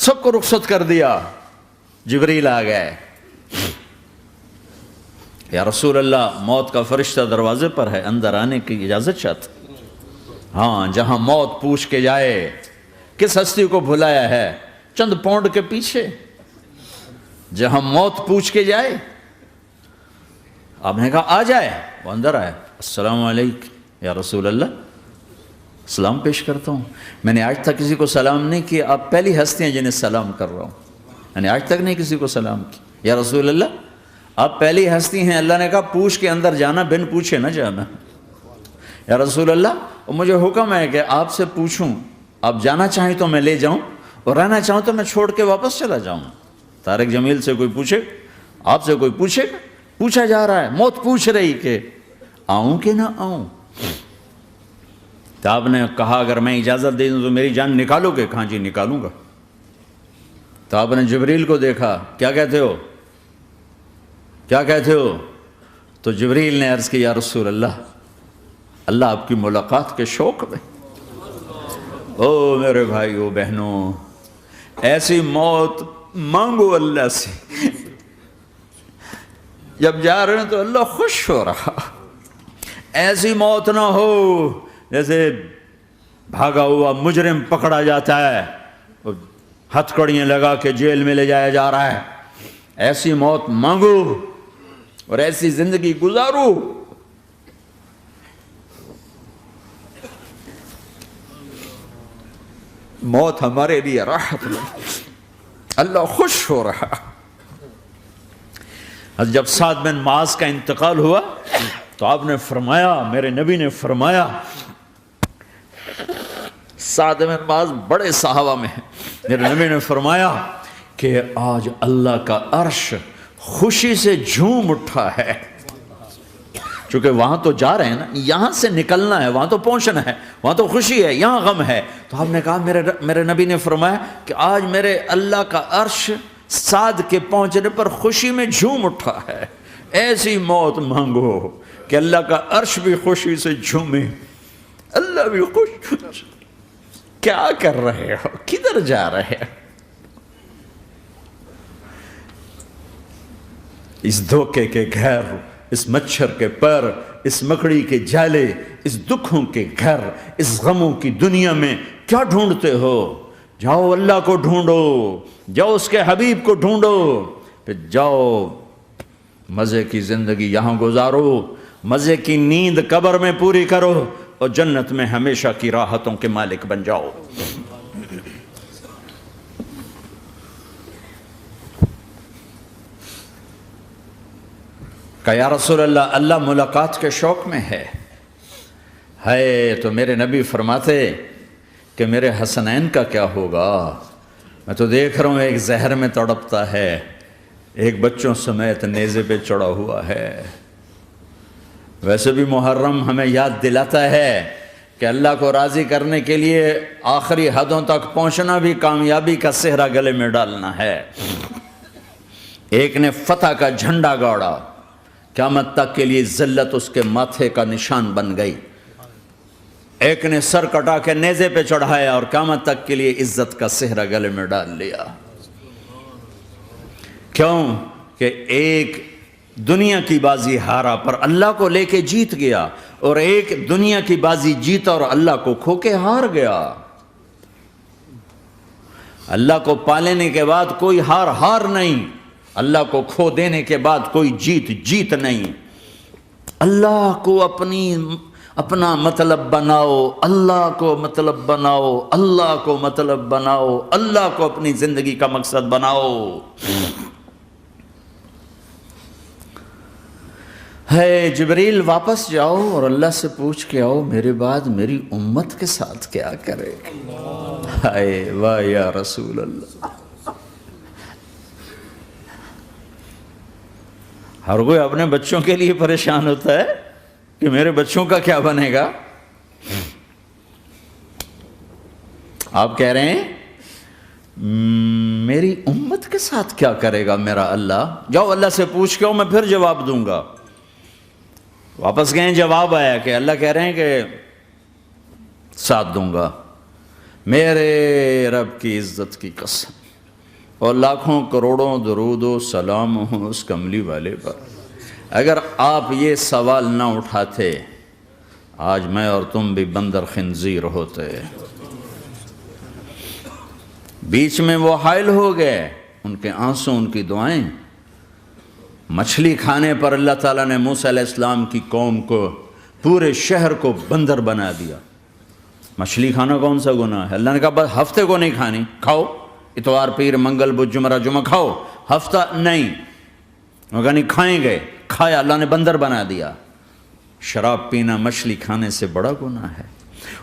سب کو رخصت کر دیا. جبریل آ گئے. یا رسول اللہ موت کا فرشتہ دروازے پر ہے, اندر آنے کی اجازت چاہتا. ہاں, جہاں موت پوچھ کے جائے کس ہستی کو بھلایا ہے, چند پاؤنڈ کے پیچھے جہاں موت پوچھ کے جائے. آپ نے کہا آ جائے, وہ اندر آئے. السلام علیکم یا رسول اللہ, سلام پیش کرتا ہوں. میں نے آج تک کسی کو سلام نہیں کیا, آپ پہلی ہستی ہیں جنہیں سلام کر رہا ہوں. میں نے آج تک نہیں کسی کو سلام کی. یا رسول اللہ آپ پہلی ہستی ہیں. اللہ نے کہا پوچھ کے اندر جانا, بن پوچھے نہ جانا. یا رسول اللہ مجھے حکم ہے کہ آپ سے پوچھوں, آپ جانا چاہیں تو میں لے جاؤں, اور رہنا چاہوں تو میں چھوڑ کے واپس چلا جاؤں. طارق جمیل سے کوئی پوچھے, آپ سے کوئی پوچھے, پوچھا جا رہا ہے, موت پوچھ رہی کہ آؤں کہ نہ آؤں. تو آپ نے کہا اگر میں اجازت دے دوں تو میری جان نکالو گے؟ کہاں جی نکالوں گا. تو آپ نے جبریل کو دیکھا, کیا کہتے ہو, کیا کہتے ہو؟ تو جبریل نے عرض کی یا رسول اللہ, اللہ آپ کی ملاقات کے شوق میں. او میرے بھائیو بہنوں, ایسی موت مانگو اللہ سے. جب جا رہے ہیں تو اللہ خوش ہو رہا. ایسی موت نہ ہو جیسے بھاگا ہوا مجرم پکڑا جاتا ہے, ہتھکڑیاں لگا کے جیل میں لے جایا جا رہا ہے. ایسی موت مانگو اور ایسی زندگی گزارو. موت ہمارے لیے راحت ہے, اللہ خوش ہو رہا. جب سعد بن معاذ کا انتقال ہوا تو آپ نے فرمایا, میرے نبی نے فرمایا, سعد بن معاذ بڑے صحابہ میں ہیں, میرے نبی نے فرمایا کہ آج اللہ کا عرش خوشی سے جھوم اٹھا ہے. چونکہ وہاں تو جا رہے ہیں نا, یہاں سے نکلنا ہے, وہاں تو پہنچنا ہے, وہاں تو خوشی ہے, یہاں غم ہے. تو آپ نے کہا, میرے نبی نے فرمایا کہ آج میرے اللہ کا عرش سعد کے پہنچنے پر خوشی میں جھوم اٹھا ہے. ایسی موت مانگو کہ اللہ کا عرش بھی خوشی سے جھومے, اللہ بھی خوش. کیا کر رہے ہو, کدھر جا رہے ہو؟ اس دھوکے کے گھر, اس مچھر کے پر, اس مکڑی کے جالے, اس دکھوں کے گھر, اس غموں کی دنیا میں کیا ڈھونڈتے ہو؟ جاؤ اللہ کو ڈھونڈو, جاؤ اس کے حبیب کو ڈھونڈو, پھر جاؤ مزے کی زندگی یہاں گزارو, مزے کی نیند قبر میں پوری کرو, اور جنت میں ہمیشہ کی راحتوں کے مالک بن جاؤ. کہ یا رسول اللہ, اللہ ملاقات کے شوق میں ہے. تو میرے نبی فرماتے کہ میرے حسنین کا کیا ہوگا؟ میں تو دیکھ رہا ہوں ایک زہر میں تڑپتا ہے, ایک بچوں سمیت نیزے پہ چڑھا ہوا ہے. ویسے بھی محرم ہمیں یاد دلاتا ہے کہ اللہ کو راضی کرنے کے لیے آخری حدوں تک پہنچنا بھی کامیابی کا صحرا گلے میں ڈالنا ہے. ایک نے فتح کا جھنڈا گاڑا, قیامت تک کے لیے ذلت اس کے ماتھے کا نشان بن گئی. ایک نے سر کٹا کے نیزے پہ چڑھایا اور قیامت تک کے لیے عزت کا صحرا گلے میں ڈال لیا. کیوں کہ ایک دنیا کی بازی ہارا پر اللہ کو لے کے جیت گیا, اور ایک دنیا کی بازی جیتا اور اللہ کو کھو کے ہار گیا. اللہ کو پالینے کے بعد کوئی ہار نہیں, اللہ کو کھو دینے کے بعد کوئی جیت نہیں. اللہ کو اپنا مطلب بناؤ, اللہ کو مطلب بناؤ, اللہ کو مطلب بناؤ, اللہ کو اپنی زندگی کا مقصد بناؤ. جبریل واپس جاؤ اور اللہ سے پوچھ کے آؤ میرے بعد میری امت کے ساتھ کیا کرے. واہ یا رسول اللہ. ہر کوئی اپنے بچوں کے لیے پریشان ہوتا ہے کہ میرے بچوں کا کیا بنے گا. آپ کہہ رہے ہیں میری امت کے ساتھ کیا کرے گا میرا اللہ. جاؤ اللہ سے پوچھ کے آؤ, میں پھر جواب دوں گا. واپس گئے, جواب آیا کہ اللہ کہہ رہے ہیں کہ ساتھ دوں گا. میرے رب کی عزت کی قسم, اور لاکھوں کروڑوں درود و سلام ہوں اس کملی والے پر۔ اگر آپ یہ سوال نہ اٹھاتے آج میں اور تم بھی بندر خنزیر ہوتے۔ بیچ میں وہ حائل ہو گئے، ان کے آنسو، ان کی دعائیں۔ مچھلی کھانے پر اللہ تعالیٰ نے موسیٰ علیہ السلام کی قوم کو، پورے شہر کو بندر بنا دیا۔ مچھلی کھانا کون سا گناہ ہے؟ اللہ نے کہا بس ہفتے کو نہیں کھانی، کھاؤ، اتوار پیر منگل بدھ جمعہ جمعہ کھاؤ، ہفتہ نہیں۔ وہ کہا نہیں کھائیں گے، کھایا، اللہ نے بندر بنا دیا۔ شراب پینا مچھلی کھانے سے بڑا گناہ ہے،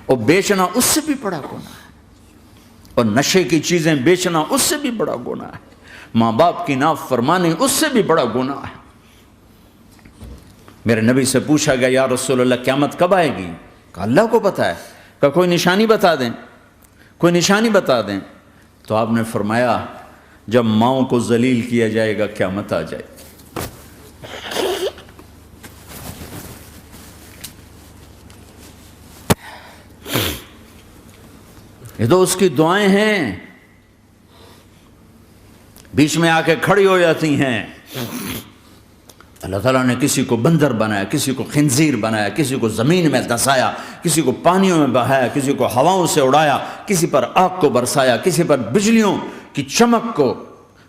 اور بیچنا اس سے بھی بڑا گناہ ہے، اور نشے کی چیزیں بیچنا اس سے بھی بڑا گناہ ہے، ماں باپ کی نافرمانی اس سے بھی بڑا گناہ ہے۔ میرے نبی سے پوچھا گیا یا رسول اللہ قیامت کب آئے گی؟ کہا اللہ کو پتہ ہے۔ کہا کوئی نشانی بتا دیں، کوئی نشانی بتا دیں۔ تو آپ نے فرمایا جب ماؤں کو ذلیل کیا جائے گا قیامت آ جائے گی۔ یہ تو اس کی دعائیں ہیں، بیچ میں آ کے کھڑی ہو جاتی ہیں۔ اللہ تعالیٰ نے کسی کو بندر بنایا، کسی کو خنزیر بنایا، کسی کو زمین میں دسایا، کسی کو پانیوں میں بہایا، کسی کو ہواؤں سے اڑایا، کسی پر آگ کو برسایا، کسی پر بجلیوں کی چمک کو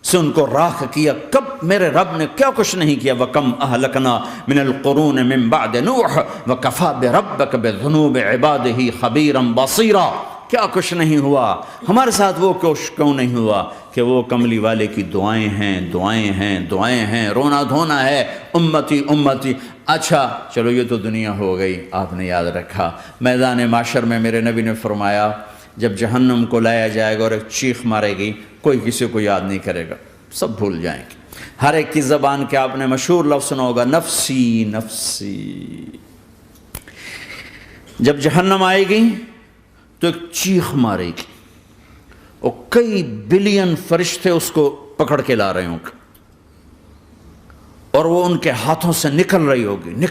سے ان کو راکھ کیا۔ کب میرے رب نے کیا کچھ نہیں کیا۔ وَكَمْ أَهْلَكْنَا مِنَ الْقُرُونِ مِن بَعْدِ نُوحٍ وَكَفَىٰ بِرَبِّكَ بِذُنُوبِ عِبَادِهِ خَبِيرًا بَصِيرًا۔ کیا کچھ نہیں ہوا ہمارے ساتھ، وہ کچھ کیوں نہیں ہوا کہ وہ کملی والے کی دعائیں ہیں، دعائیں ہیں، دعائیں ہیں، رونا دھونا ہے، امتی امتی۔ اچھا چلو یہ تو دنیا ہو گئی، آپ نے یاد رکھا۔ میدان معاشر میں میرے نبی نے فرمایا جب جہنم کو لایا جائے گا اور ایک چیخ مارے گی، کوئی کسی کو یاد نہیں کرے گا، سب بھول جائیں گے۔ ہر ایک کی زبان کے آپ نے مشہور لفظ سنا ہوگا نفسی نفسی۔ جب جہنم آئے گی تو ایک چیخ مارے گی، اور کئی بلین فرشتے اس کو پکڑ کے لا رہے ہوں گے، اور وہ ان کے ہاتھوں سے نکل رہی ہوگی،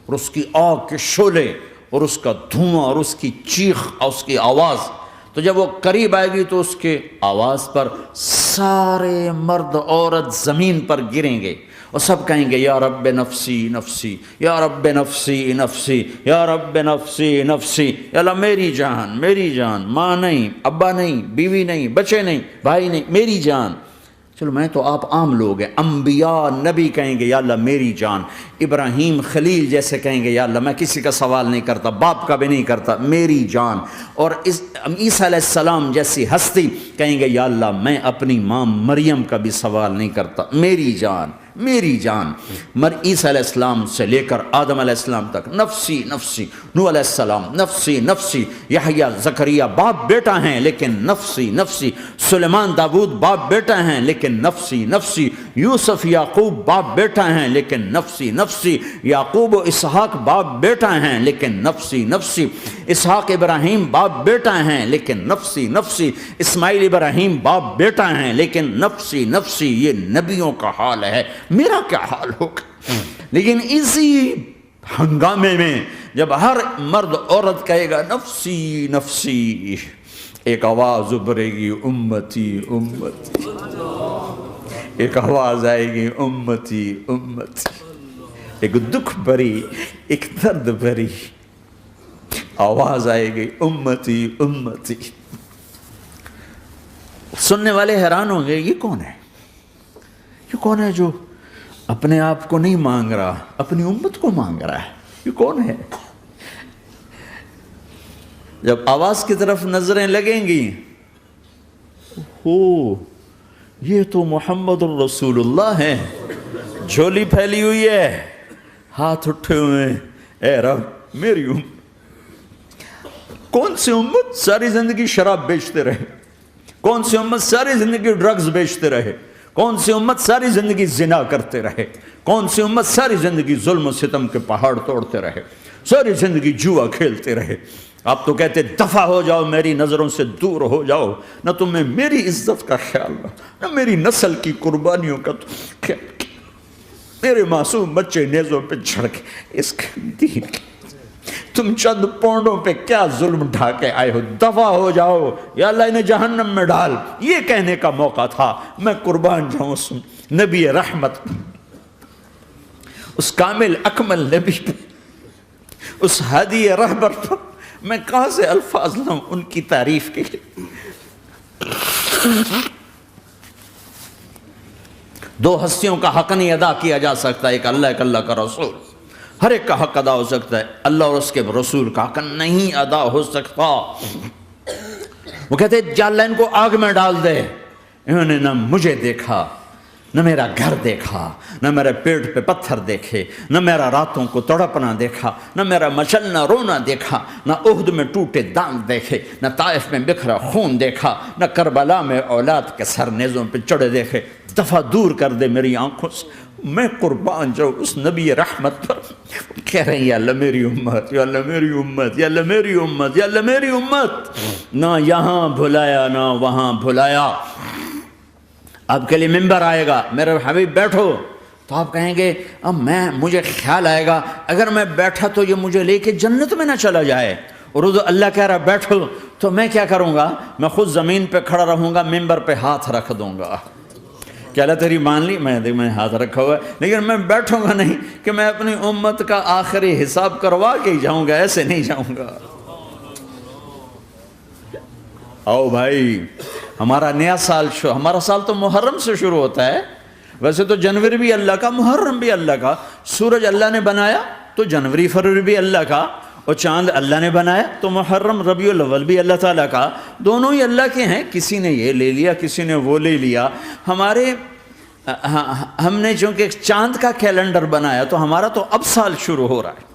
اور اس کی آگ کے شعلے اور اس کا دھواں اور اس کی چیخ اور اس کی آواز۔ تو جب وہ قریب آئے گی تو اس کے آواز پر سارے مرد عورت زمین پر گریں گے، اور سب کہیں گے یا رب نفسی نفسی، یا رب نفسی نفسی، یا رب نفسی نفسی، یا اللہ میری جان، میری جان، ماں نہیں، ابا نہیں، بیوی نہیں، بچے نہیں، بھائی نہیں، میری جان۔ چلو میں تو آپ عام لوگ ہیں، انبیاء نبی کہیں گے یا اللہ میری جان، ابراہیم خلیل جیسے کہیں گے یا اللہ میں کسی کا سوال نہیں کرتا، باپ کا بھی نہیں کرتا، میری جان، اور عیسیٰ علیہ السلام جیسی ہستی کہیں گے یا اللہ میں اپنی ماں مریم کا بھی سوال نہیں کرتا، میری جان، میری جان۔ عیسیٰ علیہ السلام سے لے کر آدم علیہ السلام تک نفسی نفسی، نوح علیہ السلام نفسی نفسی، یحییٰ زکریا باپ بیٹا ہیں لیکن نفسی نفسی، سلیمان داؤد باپ بیٹا ہیں لیکن نفسی نفسی، یوسف یعقوب باپ بیٹا ہیں لیکن نفسی نفسی، یعقوب و اسحاق باپ بیٹا ہیں لیکن نفسی نفسی، اسحاق ابراہیم باپ بیٹا ہیں لیکن نفسی نفسی، اسماعیل ابراہیم باپ بیٹا ہیں لیکن نفسی نفسی۔ یہ نبیوں کا حال ہے، میرا کیا حال ہوگا؟ لیکن اسی ہنگامے میں جب ہر مرد عورت کہے گا نفسی نفسی، ایک آواز ابھرے گی امتی امتی، ایک آواز آئے گی امتی امتی، ایک دکھ بھری، ایک درد بھری آواز آئے گی امتی امتی۔ سننے والے حیران ہوں گے یہ کون ہے، یہ کون ہے جو اپنے آپ کو نہیں مانگ رہا، اپنی امت کو مانگ رہا ہے، یہ کون ہے؟ جب آواز کی طرف نظریں لگیں گی، یہ تو محمد الرسول اللہ ہے، جھولی پھیلی ہوئی ہے، ہاتھ اٹھے ہوئے ہیں، اے رب میری امت۔ کون سی امت ساری زندگی شراب بیچتے رہے، کون سی امت ساری زندگی ڈرگز بیچتے رہے، کون سی امت ساری زندگی زنا کرتے رہے، کون سی امت ساری زندگی ظلم و ستم کے پہاڑ توڑتے رہے، ساری زندگی جوا کھیلتے رہے۔ آپ تو کہتے دفع ہو جاؤ، میری نظروں سے دور ہو جاؤ، نہ تمہیں میری عزت کا خیال نہ میری نسل کی قربانیوں کا خیال، میرے معصوم بچے نیزوں پہ جھڑ کے اس کے دین تم چند پونڈوں پہ کیا ظلم ڈھا کے آئے ہو، دفع ہو جاؤ یا اللہ انہیں جہنم میں ڈال، یہ کہنے کا موقع تھا۔ میں قربان جاؤں اس نبی رحمت، اس کامل اکمل نبی پہ، اس ہادی رہبر پر میں کہاں سے الفاظ لاؤں ان کی تعریف کے لیے۔ دو ہستیوں کا حق نہیں ادا کیا جا سکتا، ایک اللہ، ایک اللہ کا رسول۔ ہر ایک کا حق ادا ہو سکتا ہے، اللہ اور اس کے رسول کا حق نہیں ادا ہو سکتا۔ وہ کہتے ہیں جا اللہ ان کو آگ میں ڈال دے۔ انہوں نے نہ مجھے دیکھا، نہ میرا گھر دیکھا، نہ میرے پیٹ پہ پتھر دیکھے، نہ میرا راتوں کو تڑپنا دیکھا، نہ میرا مچلنا رونا دیکھا، نہ احد میں ٹوٹے دانت دیکھے، نہ طائف میں بکھرا خون دیکھا، نہ کربلا میں اولاد کے سر نیزوں پہ چڑھے دیکھے۔ دفعہ دور کر دے میری آنکھوں سے، میں قربان جاؤں اس نبی رحمت پر۔ کہہ رہے ہیں یا اللہ میری امت، یا اللہ میری امت، یا اللہ میری امت، یا اللہ میری امت۔ نہ یہاں بھلایا نہ وہاں بھلایا۔ آپ کے لیے ممبر آئے گا، میرے حبیب بیٹھو، تو آپ کہیں گے اب مجھے خیال آئے گا اگر میں بیٹھا تو یہ مجھے لے کے جنت میں نہ چلا جائے، اور اللہ کہہ رہا بیٹھو تو میں کیا کروں گا؟ میں خود زمین پہ کھڑا رہوں گا، ممبر پہ ہاتھ رکھ دوں گا کہ اللہ تیری مان لی، میں ہاتھ رکھا ہوا ہے، لیکن میں بیٹھوں گا نہیں کہ میں اپنی امت کا آخری حساب کروا کے ہی جاؤں گا، ایسے نہیں جاؤں گا۔ آؤ بھائی، ہمارا نیا سال ہمارا سال تو محرم سے شروع ہوتا ہے، ویسے تو جنوری بھی اللہ کا، محرم بھی اللہ کا، سورج اللہ نے بنایا تو جنوری فروری بھی اللہ کا، اور چاند اللہ نے بنایا تو محرم ربیع الاول بھی اللہ تعالیٰ کا، دونوں ہی اللہ کے ہیں۔ کسی نے یہ لے لیا، کسی نے وہ لے لیا۔ ہم نے چونکہ چاند کا کیلنڈر بنایا تو ہمارا تو اب سال شروع ہو رہا ہے،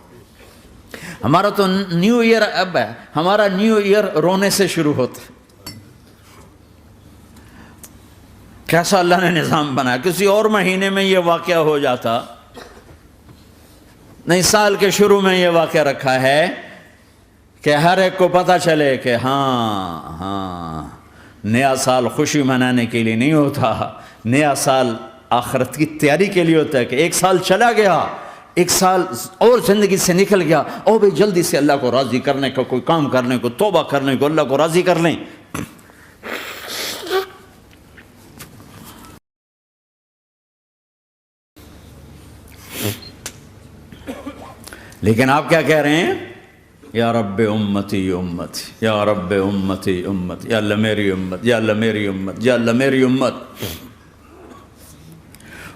ہمارا تو نیو ایئر اب ہے، ہمارا نیو ایئر رونے سے شروع ہوتا ہے۔ کیسا اللہ نے نظام بنایا، کسی اور مہینے میں یہ واقعہ ہو جاتا، نہیں سال کے شروع میں یہ واقعہ رکھا ہے کہ ہر ایک کو پتہ چلے کہ ہاں نیا سال خوشی منانے کے لیے نہیں ہوتا، نیا سال آخرت کی تیاری کے لیے ہوتا ہے کہ ایک سال چلا گیا، ایک سال اور زندگی سے نکل گیا، او بھئی جلدی سے اللہ کو راضی کرنے کا کوئی کام کرنے کو، توبہ کرنے کو، اللہ کو راضی کر لیں۔ لیکن آپ کیا کہہ رہے ہیں؟ یا رب امتی امت، یا رب امتی امت، یا اللہ میری امت، یا اللہ میری امت، یا اللہ میری امت۔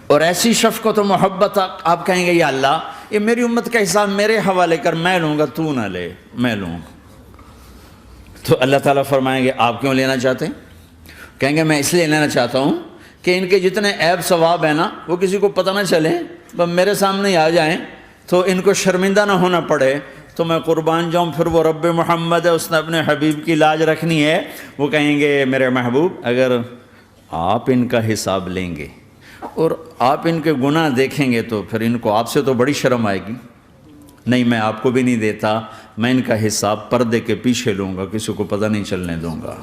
اور ایسی شفقت و محبت آپ کہیں گے یا اللہ یہ میری امت کا حساب میرے حوالے کر، میں لوں گا، تو نہ لے، میں لوں گا۔ تو اللہ تعالیٰ فرمائیں گے آپ کیوں لینا چاہتے ہیں؟ کہیں گے میں اس لیے لینا چاہتا ہوں کہ ان کے جتنے عیب ثواب ہیں نا وہ کسی کو پتہ نہ چلے، بس میرے سامنے ہی آ جائیں تو ان کو شرمندہ نہ ہونا پڑے، تو میں قربان جاؤں۔ پھر وہ رب محمد ہے، اس نے اپنے حبیب کی لاج رکھنی ہے، وہ کہیں گے میرے محبوب اگر آپ ان کا حساب لیں گے اور آپ ان کے گناہ دیکھیں گے تو پھر ان کو آپ سے تو بڑی شرم آئے گی، نہیں میں آپ کو بھی نہیں دیتا، میں ان کا حساب پردے کے پیچھے لوں گا، کسی کو پتہ نہیں چلنے دوں گا۔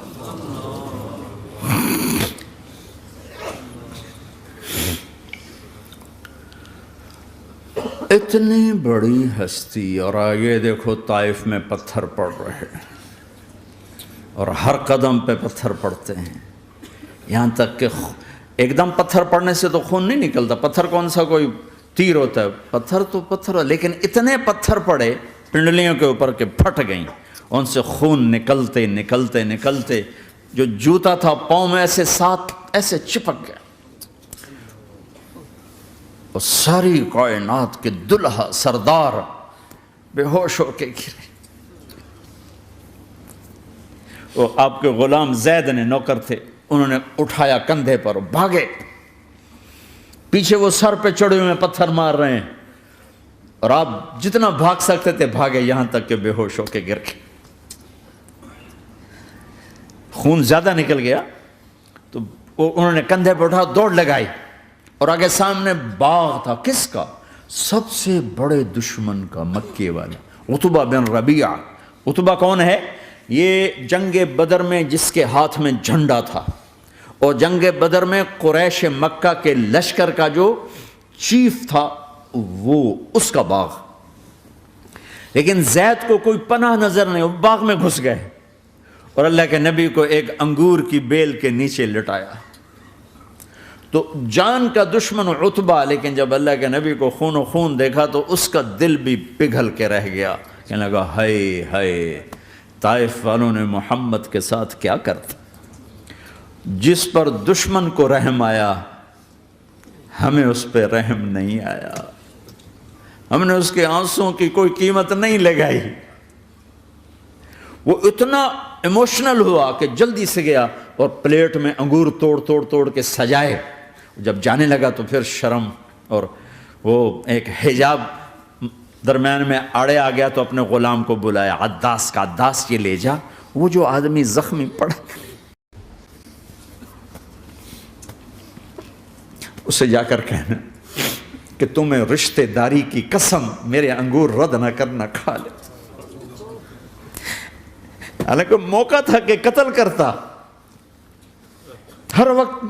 اتنی بڑی ہستی، اور آگے دیکھو طائف میں پتھر پڑ رہے ہیں، اور ہر قدم پہ پتھر پڑتے ہیں، یہاں تک کہ ایک دم پتھر پڑنے سے تو خون نہیں نکلتا، پتھر کون سا کوئی تیر ہوتا ہے، پتھر تو پتھر، لیکن اتنے پتھر پڑے پنڈلیوں کے اوپر کہ پھٹ گئیں، ان سے خون نکلتے نکلتے نکلتے جو جوتا تھا پاؤں میں ایسے ساتھ ایسے چپک گیا، اور ساری کائنات کے دلہا سردار بے ہوش ہو کے گرے۔ وہ آپ کے غلام زید نے نوکر تھے، انہوں نے اٹھایا کندھے پر، بھاگے، پیچھے وہ سر پہ چڑھے ہوئے پتھر مار رہے ہیں، اور آپ جتنا بھاگ سکتے تھے بھاگے، یہاں تک کہ بے ہوش ہو کے گر گئے۔ خون زیادہ نکل گیا تو انہوں نے کندھے پہ اٹھا، دوڑ لگائی، اور آگے سامنے باغ تھا، کس کا؟ سب سے بڑے دشمن کا، مکے والا عتبہ بن ربیعہ۔ عتبہ کون ہے؟ یہ جنگ بدر میں جس کے ہاتھ میں جھنڈا تھا، اور جنگ بدر میں قریش مکہ کے لشکر کا جو چیف تھا وہ، اس کا باغ۔ لیکن زید کو کوئی پناہ نظر نہیں، وہ باغ میں گھس گئے اور اللہ کے نبی کو ایک انگور کی بیل کے نیچے لٹایا۔ تو جان کا دشمن عتبہ، لیکن جب اللہ کے نبی کو خون و خون دیکھا تو اس کا دل بھی پگھل کے رہ گیا، کہنے لگا ہائے ہائے، طائف والوں نے محمد کے ساتھ کیا کرتا۔ جس پر دشمن کو رحم آیا ہمیں اس پہ رحم نہیں آیا، ہم نے اس کے آنسوں کی کوئی قیمت نہیں لگائی۔ وہ اتنا ایموشنل ہوا کہ جلدی سے گیا اور پلیٹ میں انگور توڑ کے سجائے۔ جب جانے لگا تو پھر شرم اور وہ ایک حجاب درمیان میں آڑے آ گیا، تو اپنے غلام کو بلایا، عداس کا، عداس یہ لے جا وہ جو آدمی زخمی پڑا، اسے جا کر کہنا کہ تمہیں رشتہ داری کی قسم میرے انگور رد نہ کرنا، کھا لے۔ حالانکہ موقع تھا کہ قتل کرتا، ہر وقت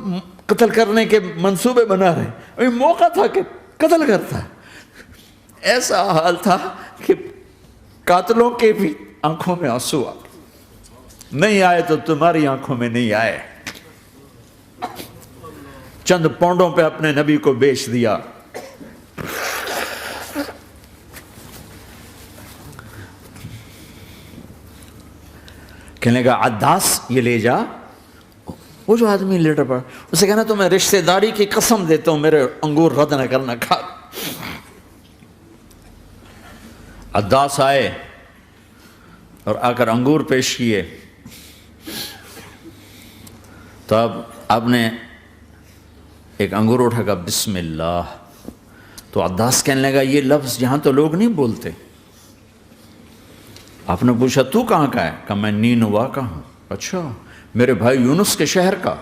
قتل کرنے کے منصوبے بنا رہے، ابھی موقع تھا کہ قتل کرتا۔ ایسا حال تھا کہ قاتلوں کے بھی آنکھوں میں آنسو آ نہیں آئے تو تمہاری آنکھوں میں نہیں آئے۔ چند پونڈوں پہ اپنے نبی کو بیچ دیا۔ کہنے لگا عداس یہ لے جا، وہ جو آدمی لیٹر پڑا، اسے کہنا تو میں رشتہ داری کی قسم دیتا ہوں میرے انگور رد نہ کرنا، کھا۔ عداس آئے اور آ کر انگور پیش کیے، تو اب آپ نے ایک انگور اٹھا کر بسم اللہ، تو عداس کہنے لگا یہ لفظ یہاں تو لوگ نہیں بولتے۔ آپ نے پوچھا تو کہاں کا ہے؟ کہا میں نینوا کا ہوں۔ اچھا، میرے بھائی یونس کے شہر کا،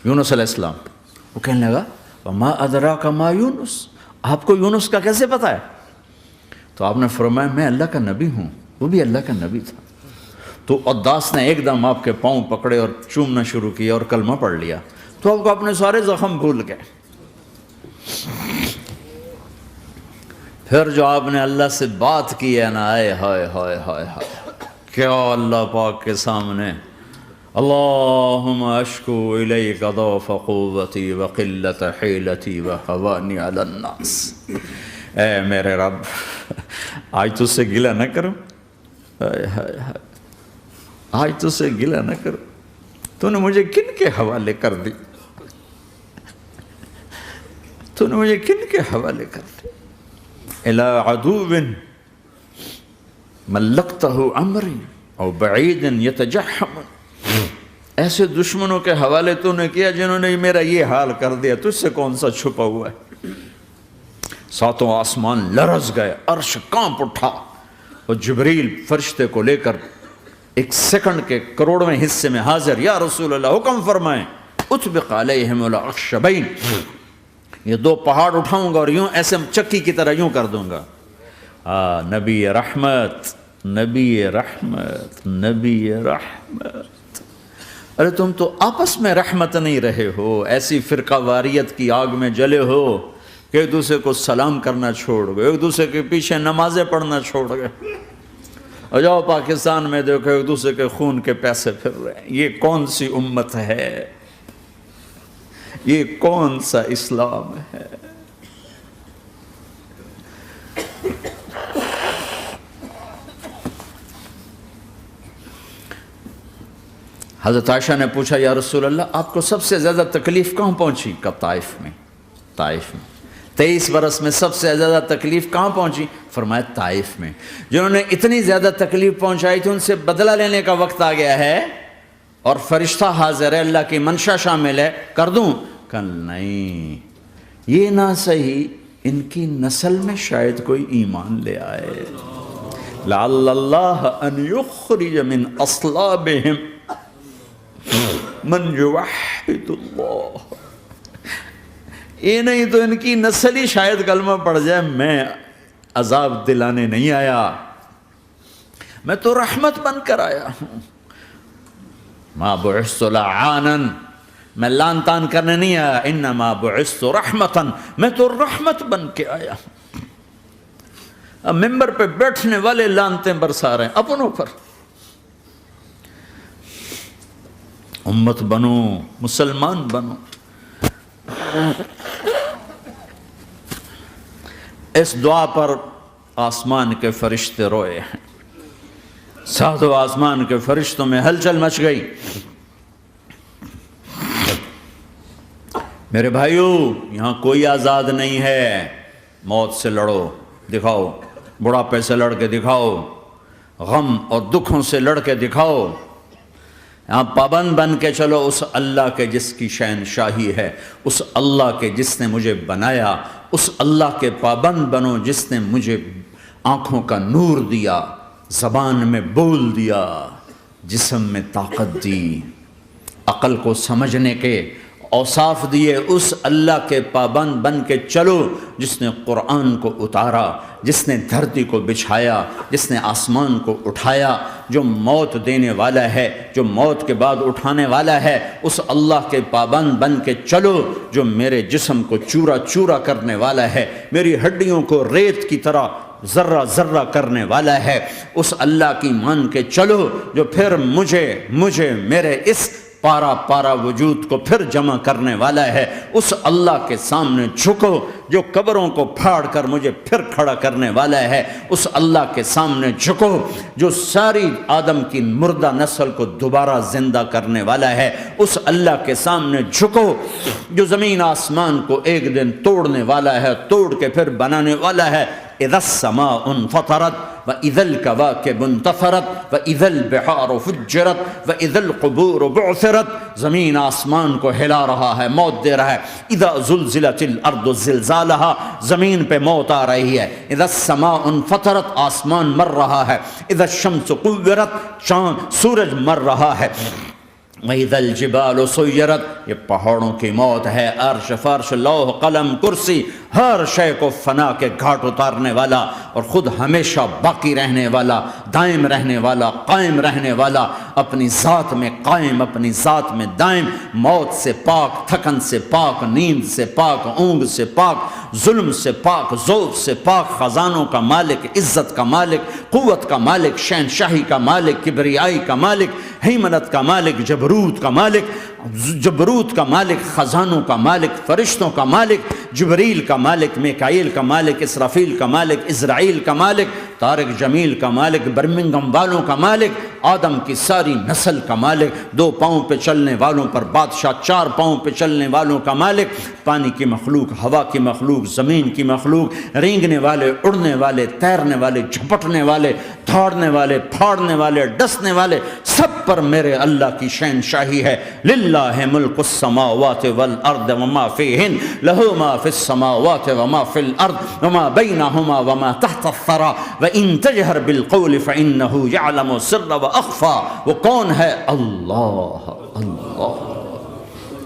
یونس علیہ السلام۔ وہ کہنے لگا وما ادراک ما یونس، آپ کو یونس کا کیسے پتا ہے؟ تو آپ نے فرمایا میں اللہ کا نبی ہوں، وہ بھی اللہ کا نبی تھا۔ تو عداس نے ایک دم آپ کے پاؤں پکڑے اور چومنا شروع کیا اور کلمہ پڑھ لیا، تو آپ کو اپنے سارے زخم بھول گئے۔ پھر جو آپ نے اللہ سے بات کی ہے نا، آئے ہائے ہائے ہائے ہائے، کیا اللہ پاک کے سامنے اللہم اشکو الیک ضعف قوتی وقلت حیلتی وہوانی علی الناس، اے میرے رب آج تجھ سے گلہ نہ کروں، آج تجھ سے گلہ نہ کروں، تو نے مجھے کن کے حوالے کر دی، تو نے مجھے کن کے حوالے کر دی، الی عدو ملکتہ امری او بعید یتجحم، ایسے دشمنوں کے حوالے تو نے کیا جنہوں نے میرا یہ حال کر دیا، تجھ سے کون سا چھپا ہوا ہے۔ ساتوں آسمان لرز گئے، عرش کانپ اٹھا، اور جبریل فرشتے کو لے کر ایک سیکنڈ کے کروڑویں حصے میں حاضر، یا رسول اللہ حکم فرمائیں اطبق علیہم الاخشبین، یہ دو پہاڑ اٹھاؤں گا اور یوں ایسے چکی کی طرح یوں کر دوں گا۔ نبی رحمت، نبی رحمت، نبی رحمت۔ ارے تم تو آپس میں رحمت نہیں رہے ہو، ایسی فرقہ واریت کی آگ میں جلے ہو کہ ایک دوسرے کو سلام کرنا چھوڑ گئے، ایک دوسرے کے پیچھے نمازیں پڑھنا چھوڑ گئے، اور جاؤ پاکستان میں دیکھو ایک دوسرے کے خون کے پیسے پھر رہے ہیں۔ یہ کون سی امت ہے؟ یہ کون سا اسلام ہے؟ حضرت عائشہ نے پوچھا یا رسول اللہ آپ کو سب سے زیادہ تکلیف کہاں پہنچی؟ کہا طائف میں، طائف میں۔ 23 برس میں سب سے زیادہ تکلیف کہاں پہنچی؟ فرمایا طائف میں۔ جنہوں نے اتنی زیادہ تکلیف پہنچائی تھی ان سے بدلہ لینے کا وقت آ گیا ہے، اور فرشتہ حاضر ہے، اللہ کی منشا شامل ہے، کر دوں؟ کہ نہیں، یہ نہ صحیح، ان کی نسل میں شاید کوئی ایمان لے آئے، لعل اللہ ان یخرج من اصلابہم من یوحد اللہ، یہ نہیں تو ان کی نسل ہی شاید کلمہ پڑھ جائے۔ میں عذاب دلانے نہیں آیا، میں تو رحمت بن کر آیا ہوں۔ ما بعثت لعانا، میں لان تان کرنے نہیں آیا، انما بعثت رحمتا، میں تو رحمت بن کے آیا ہوں۔ اب ممبر پہ بیٹھنے والے لانتیں برسا رہے ہیں اپنوں پر. امت بنو، مسلمان بنو. اس دعا پر آسمان کے فرشتے روئے ہیں. ساتوں آسمان کے فرشتوں میں ہلچل مچ گئی. میرے بھائیو، یہاں کوئی آزاد نہیں ہے. موت سے لڑو، دکھاؤ. بڑھاپے سے لڑ کے دکھاؤ. غم اور دکھوں سے لڑ کے دکھاؤ. یہاں پابند بن کے چلو اس اللہ کے جس کی شہنشاہی ہے، اس اللہ کے جس نے مجھے بنایا. اس اللہ کے پابند بنو جس نے مجھے آنکھوں کا نور دیا، زبان میں بول دیا، جسم میں طاقت دی، عقل کو سمجھنے کے اوصاف دیے. اس اللہ کے پابند بن کے چلو جس نے قرآن کو اتارا، جس نے دھرتی کو بچھایا، جس نے آسمان کو اٹھایا، جو موت دینے والا ہے، جو موت کے بعد اٹھانے والا ہے. اس اللہ کے پابند بن کے چلو جو میرے جسم کو چورا چورا کرنے والا ہے، میری ہڈیوں کو ریت کی طرح ذرہ ذرہ کرنے والا ہے. اس اللہ کی مان کے چلو جو پھر مجھے میرے اس پارا پارا وجود کو پھر جمع کرنے والا ہے. اس اللہ کے سامنے جھکو جو قبروں کو پھاڑ کر مجھے پھر کھڑا کرنے والا ہے. اس اللہ کے سامنے جھکو جو ساری آدم کی مردہ نسل کو دوبارہ زندہ کرنے والا ہے. اس اللہ کے سامنے جھکو جو زمین آسمان کو ایک دن توڑنے والا ہے، توڑ کے پھر بنانے والا ہے. اذا السماء انفطرت واذا الكواكب انتثرت واذا البحار فجرت واذا القبور بعثرت. زمین آسمان کو ہلا رہا ہے، موت دے رہا ہے. اذا زلزلت الارض زلزالها، زمین پہ موت آ رہی ہے. اذا السماء انفطرت، آسمان مر رہا ہے. اذا الشمس قورت، چاند سورج مر رہا ہے. وَإِذَا الْجِبَالُ سُيِّرَتْ، یہ پہاڑوں کی موت ہے. عرش فرش لوح قلم کرسی ہر شے کو فنا کے گھاٹ اتارنے والا اور خود ہمیشہ باقی رہنے والا، دائم رہنے والا، قائم رہنے والا، اپنی ذات میں قائم، اپنی ذات میں دائم، موت سے پاک، تھکن سے پاک، نیند سے پاک، اونگ سے پاک، ظلم سے پاک، ذوق سے پاک، خزانوں کا مالک، عزت کا مالک، قوت کا مالک، شہنشاہی کا مالک، کبریائی کا مالک، ہیمنت کا مالک، جبروت کا مالک، جبروت کا مالک، خزانوں کا مالک، فرشتوں کا مالک، جبریل کا مالک، میکائیل کا مالک، اسرافیل کا مالک، اسرائیل کا مالک، طارق جمیل کا مالک، برمنگم والوں کا مالک، آدم کی ساری نسل کا مالک، 2 پاؤں پہ چلنے والوں پر بادشاہ، 4 پاؤں پہ چلنے والوں کا مالک، پانی کی مخلوق، ہوا کی مخلوق، زمین کی مخلوق، رینگنے والے، اڑنے والے، تیرنے والے، جھپٹنے والے، دھاڑنے والے، پھاڑنے والے، ڈسنے والے، سب پر میرے اللہ کی شہنشاہی ہے. للہ ملک السماوات والارض وما فیہن، لہ ما فی السماوات وما فی الارض وما بینہما وما تحت الثری وان تجہر بالقول فانہ یعلم السر واخفی. وہ کون ہے؟ اللہ. اللہ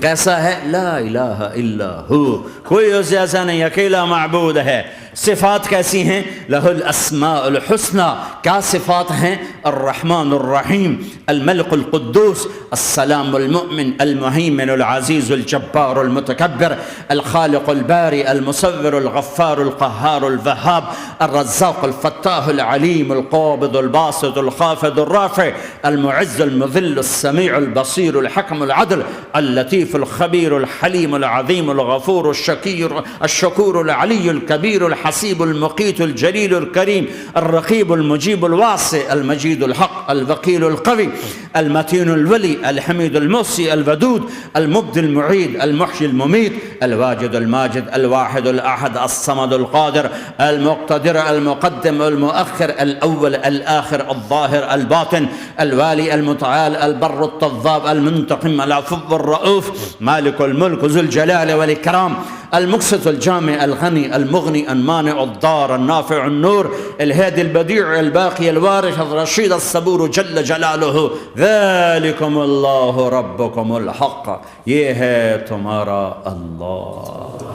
کیسا ہے؟ لا الہ الا ہو، کوئی اس جیسا نہیں، اکیلا معبود ہے. صفات کیسی ہیں؟ لہ الاسماء الحسنى. کیا صفات ہیں؟ الرحمن الرحیم، الملک القدوس، السلام المؤمن، المہیمن العزیز الجبار المتکبر، الخالق الباری المصور الغفار القہار الوہاب، الرزاق الفتاح العلیم القابض الباسط الخافض الرافع، المعز المذل السمیع البصیر الحکم العدل، اللطیف الخبیر الحلیم العظیم الغفور الشکور العلی الکبیر الحسیب المقیت الجلیل الکریم، الرقیب المجیب الواسع، المجید الحق، الوکیل القوی، المتین الولی، الحمید المحصی، الودود، المبدی المعید، المحیی الممیت، الواجد الماجد، الواحد الاحد، الصمد القادر، المقتدر، المقدم، المؤخر، الاول، الاخر، الظاهر، الباطن، الوالي، المتعال، البر التواب، المنتقم، العفو الرؤوف، مالك الملك ذو الجلال والإكرام، المقسط الجامع الغني المغني المانع الضار النافع النور، الهادي البديع الباقي الوارث الرشيد الصبور جل جلاله. ذلكم اللہ ربكم الحق، یہ ہے تمہارا اللہ.